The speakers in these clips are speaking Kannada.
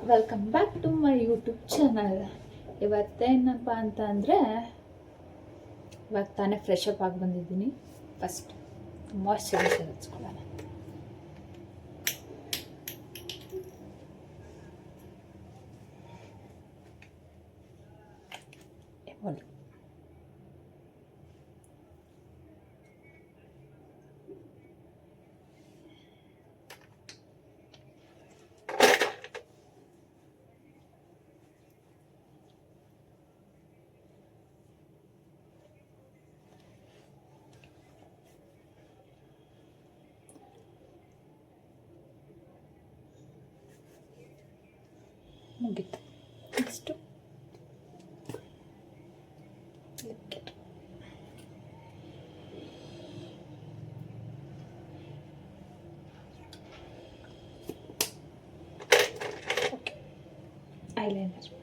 Welcome back to my YouTube channel. ಇವತ್ತೇನಪ್ಪ ಅಂತ ಅಂದರೆ, ಇವಾಗ ತಾನೇ ಫ್ರೆಶ್ ಅಪ್ ಆಗಿ ಬಂದಿದ್ದೀನಿ. ಫಸ್ಟ್ ಮಾಯ್ಶ್ಚರೈಸರ್ ಹಚ್ಕೊಳ್ಳೋಣ. ಮುಗೀತು. Next liquid. Okay, eyeliner.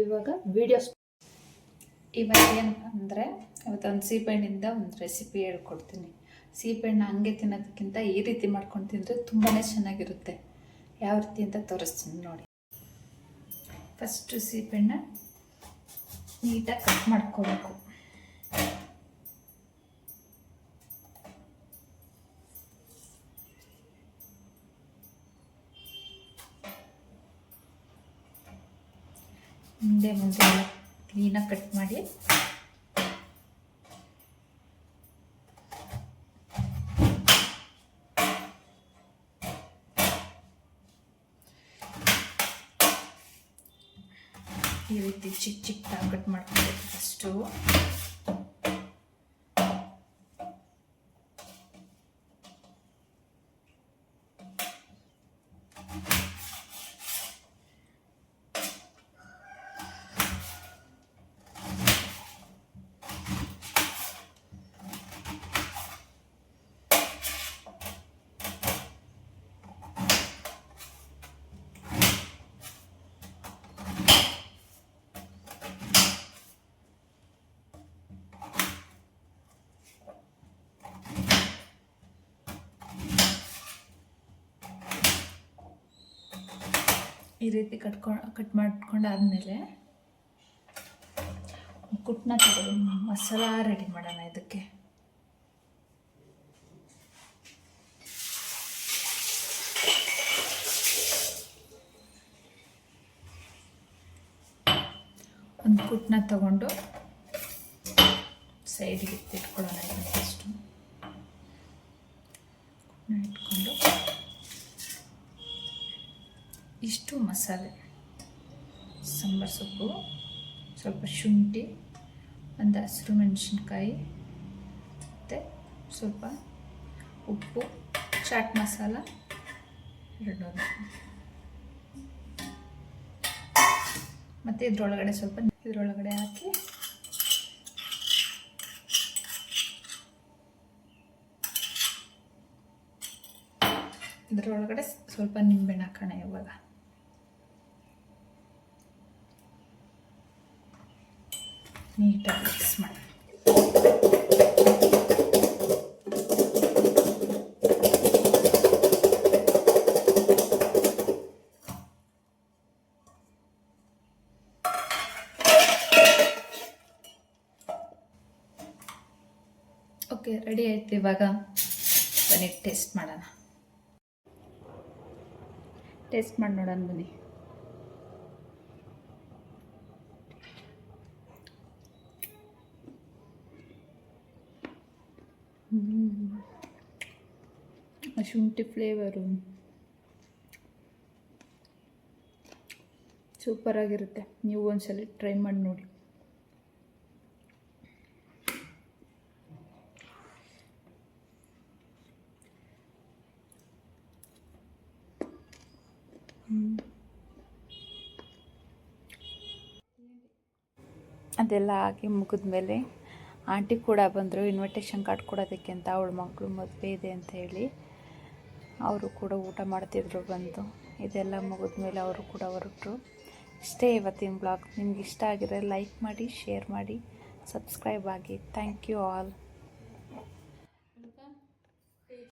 ಇವಾಗ ವಿಡಿಯೋಸ್ ಇವತ್ತೇನಪ್ಪ ಅಂದರೆ, ಇವತ್ತೊಂದು ಸೀಬೆಹಣ್ಣಿಂದ ಒಂದು ರೆಸಿಪಿ ಹೇಳ್ಕೊಡ್ತೀನಿ. ಸೀಬೆಹಣ್ಣು ಹಂಗೆ ತಿನ್ನೋದಕ್ಕಿಂತ ಈ ರೀತಿ ಮಾಡ್ಕೊಂಡು ತಿಂದರೆ ತುಂಬಾ ಚೆನ್ನಾಗಿರುತ್ತೆ. ಯಾವ ರೀತಿ ಅಂತ ತೋರಿಸ್ತೀನಿ ನೋಡಿ. ಫಸ್ಟು ಸೀಬೆಹಣ್ಣ ನೀಟಾಗಿ ಕಟ್ ಮಾಡ್ಕೋಬೇಕು. ಮುಂದೆ ಕ್ಲೀನಾಗಿ ಕಟ್ ಮಾಡಿ ಈ ರೀತಿ ಚಿಕ್ಕ ಚಿಕ್ಕದಾಗಿ ಕಟ್ ಮಾಡ್ಕೊಬೇಕು. ಫಸ್ಟು ಈ ರೀತಿ ಕಟ್ ಮಾಡ್ಕೊಂಡಾದ್ಮೇಲೆ ಕುಟ್ಟನ್ನ ತಗೊಳ್ಳಿ. ಮಸಾಲ ರೆಡಿ ಮಾಡೋಣ. ಇದಕ್ಕೆ ಒಂದು ಕುಟ್ಟನ್ನ ತಗೊಂಡು ಸೈಡಿಗೆ ಇಟ್ಕೊಳ್ಳೋಣ. ಫಸ್ಟು ಕುಟ್ಟನ್ನ ಇಟ್ಕೊಂಡು ಇಷ್ಟು ಮಸಾಲೆ, ಸಾಂಬಾರು ಸೊಪ್ಪು, ಸ್ವಲ್ಪ ಶುಂಠಿ, ಒಂದು ಹಸಿರು ಮೆಣಸಿನ್ಕಾಯಿ, ಮತ್ತು ಸ್ವಲ್ಪ ಉಪ್ಪು, ಚಾಟ್ ಮಸಾಲ ಎರಡು, ಮತ್ತು ಇದರೊಳಗಡೆ ಹಾಕಿ ಇದರೊಳಗಡೆ ಸ್ವಲ್ಪ ನಿಂಬೆಹಣ್ಣು ಹಾಕೋಣ. ಇವಾಗ ನೀಟಾಗಿ ಮಿಕ್ಸ್ ಮಾಡಿ. ಓಕೆ, ರೆಡಿ ಆಯ್ತು. ಇವಾಗ ಬನ್ನಿ ಟೇಸ್ಟ್ ಮಾಡೋಣ. ಟೇಸ್ಟ್ ಮಾಡಿ ನೋಡೋಣ ಬನ್ನಿ. ಶುಂಠಿ ಫ್ಲೇವರು ಸೂಪರಾಗಿರುತ್ತೆ. ನೀವು ಒಂದ್ಸಲ ಟ್ರೈ ಮಾಡಿ ನೋಡಿ. ಅದೆಲ್ಲ ಆಗಿ ಮುಗಿದ್ಮೇಲೆ ಆಂಟಿ ಕೂಡ ಬಂದರು ಇನ್ವಿಟೇಷನ್ ಕಾರ್ಡ್ ಕೊಡೋದಕ್ಕೆ ಅಂತ. ಅವಳ ಮಗಳು ಮದುವೆ ಇದೆ ಅಂತ ಹೇಳಿ ಅವರು ಕೂಡ ಊಟ ಮಾಡ್ತಿದ್ರು ಬಂದು. ಇದೆಲ್ಲ ಮುಗಿದ್ಮೇಲೆ ಅವರು ಕೂಡ ಹೊರಟರು. ಇಷ್ಟೇ ಇವತ್ತಿನ ಬ್ಲಾಗ್. ನಿಮ್ಗೆ ಇಷ್ಟ ಆಗಿದ್ರೆ ಲೈಕ್ ಮಾಡಿ, ಶೇರ್ ಮಾಡಿ, ಸಬ್ಸ್ಕ್ರೈಬ್ ಆಗಿ. Thank you all.